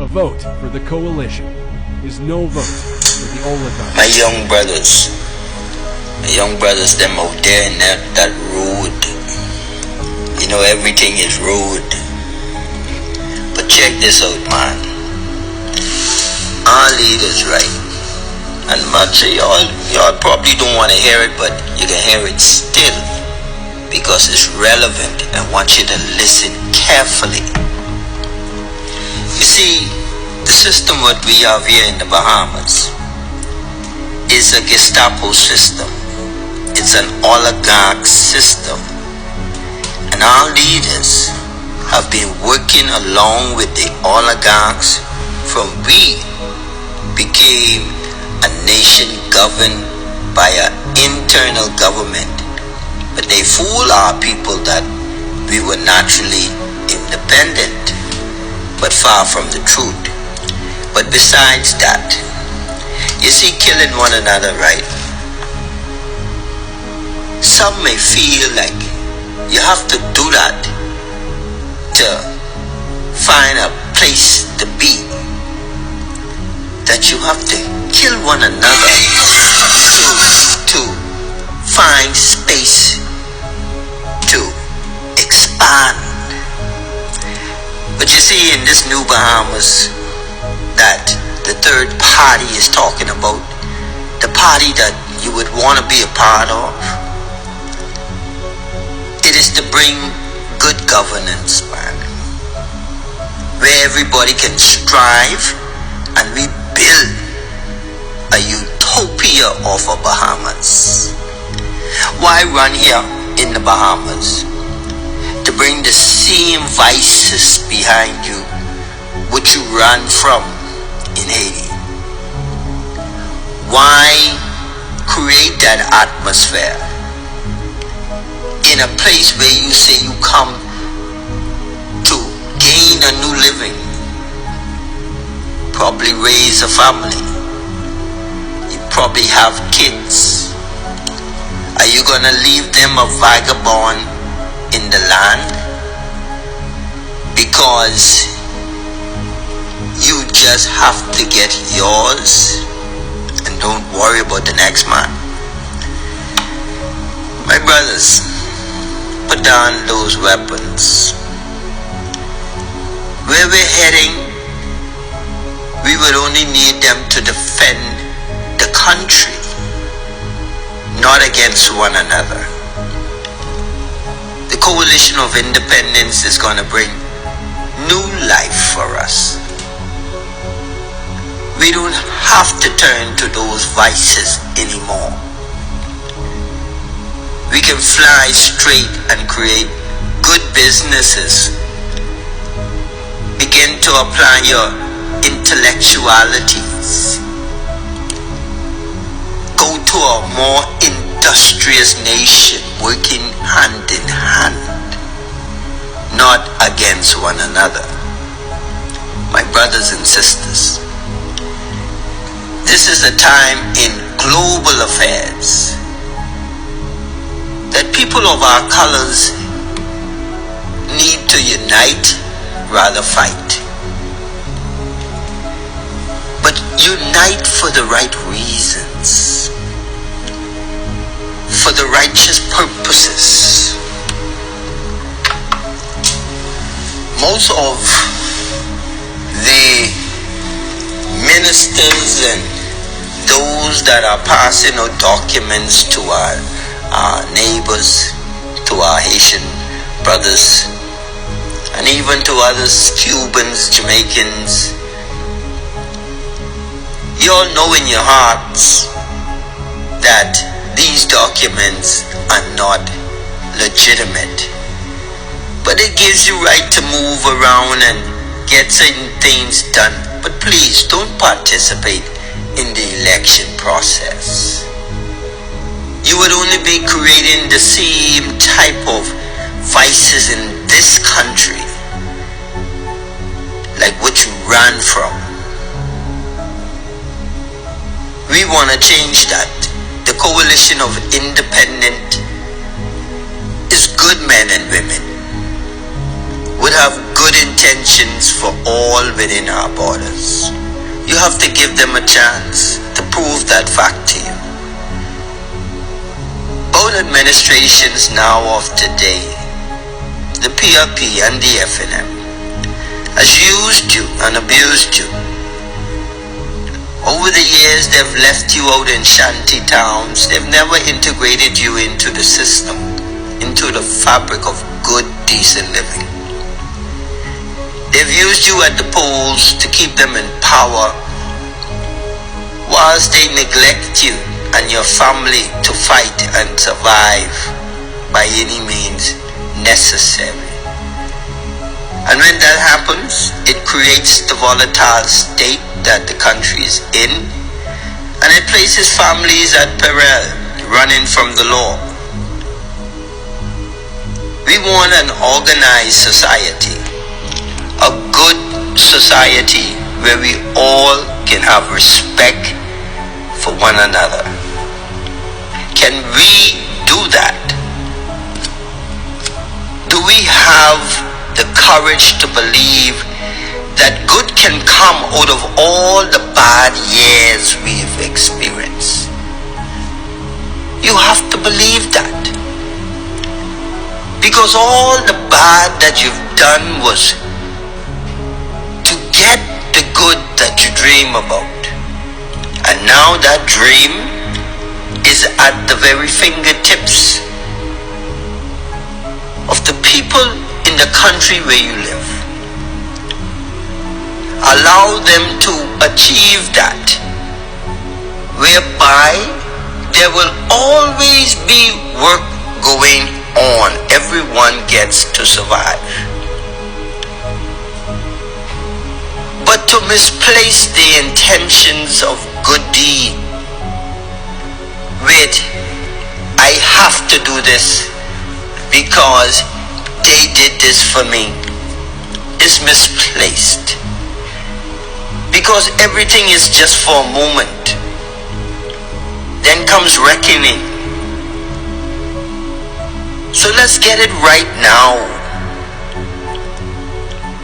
A vote for the coalition is no vote for the oligarchs. My young brothers, them out there in that road. You know, everything is road. But check this out, man. Our leaders, right? And much of y'all probably don't want to hear it, but you can hear it still because it's relevant. I want you to listen carefully. You see, the system what we have here in the Bahamas is a Gestapo system. It's an oligarch system. And our leaders have been working along with the oligarchs from we became a nation governed by an internal government. But they fool our people that we were naturally independent, but far from the truth. But besides that, you see, killing one another, right? Some may feel like you have to do that to find a place to be, that you have to kill one another to find space to expand. But you see, in this new Bahamas that the third party is talking about, the party that you would want to be a part of, it is to bring good governance, man, where everybody can strive and we build a utopia of a Bahamas. Why run here in the Bahamas? To bring the same vices behind you which you run from in Haiti. Why create that atmosphere in a place where you say you come to gain a new living, probably raise a family, you probably have kids? Are you gonna leave them a vagabond in the land because you just have to get yours and don't worry about the next man? My brothers, put down those weapons. Where we're heading, we would only need them to defend the country, not against one another. The coalition of independence is going to bring new life for us. We don't have to turn to those vices anymore. We can fly straight and create good businesses. Begin to apply your intellectualities. Go to a more industrious nation, working hand in hand, not against one another. My brothers and sisters, this is a time in global affairs that people of our colors need to unite, rather fight. But unite for the right reasons, for the righteous purposes. Most of the ministers and those that are passing out documents to our neighbors, to our Haitian brothers, and even to others, Cubans, Jamaicans, you all know in your hearts that these documents are not legitimate. But it gives you right to move around and get certain things done. But please don't participate in the election process. You would only be creating the same type of vices in this country like what you ran from. We want to change that. The coalition of independent is good men and women would have good intentions for all within our borders. You have to give them a chance to prove that fact to you. Both administrations now of today, the PRP and the FNM, has used you and abused you. Over the years, they've left you out in shanty towns. They've never integrated you into the system, into the fabric of good, decent living. They've used you at the polls to keep them in power, whilst they neglect you and your family to fight and survive by any means necessary. And when that happens, it creates the volatile state that the country is in, and it places families at peril, running from the law. We want an organized society, a good society where we all can have respect for one another. Can we do that? Do we have the courage to believe that good can come out of all the bad years we've experienced? You have to believe that. Because all the bad that you've done was to get the good that you dream about. And now that dream is at the very fingertips of the people in the country where you live. Allow them to achieve that, whereby there will always be work going on. Everyone gets to survive. But to misplace the intentions of good deed with, I have to do this because they did this for me, is misplaced. Because everything is just for a moment. Then comes reckoning. So let's get it right now,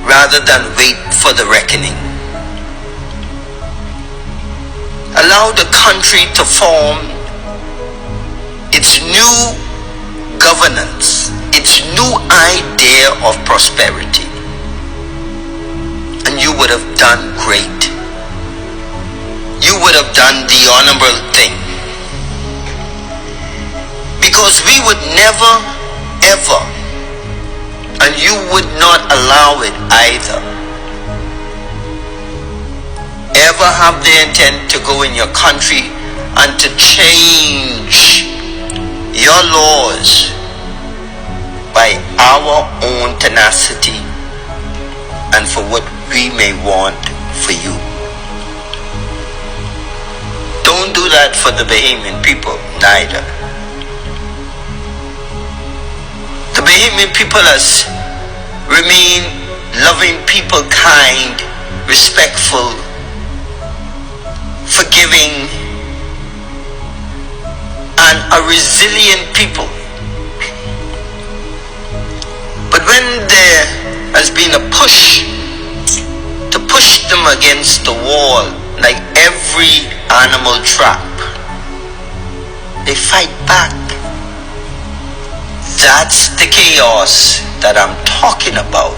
rather than wait for the reckoning. Allow the country to form its new governance, its new idea of prosperity, and you would have done great. You would have done the honorable thing. Because we would never, ever, and you would not allow it either, ever have the intent to go in your country and to change your laws by our own tenacity and for what we may want for you. Don't do that for the Bahamian people, neither. The Bahamian people has remained loving people, kind, respectful, forgiving, and a resilient people. But when there has been a push to push them against the wall, like every animal trap, they fight back. That's the chaos that I'm talking about,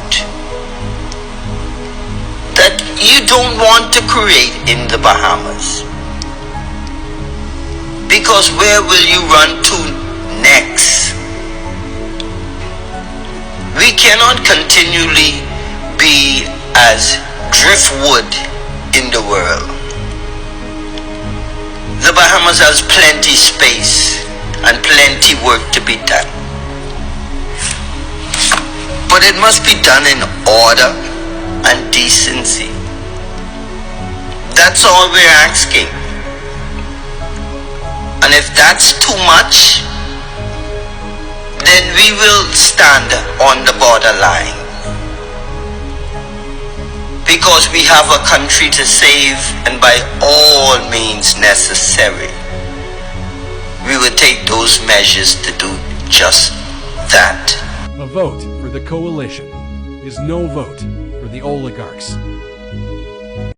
that you don't want to create in the Bahamas. Because where will you run to next? We cannot continually be as driftwood in the world. The Bahamas has plenty space and plenty work to be done. But it must be done in order and decency. That's all we're asking. And if that's too much, then we will stand on the borderline. Because we have a country to save, and by all means necessary, we will take those measures to do just that. A vote for the coalition is no vote for the oligarchs.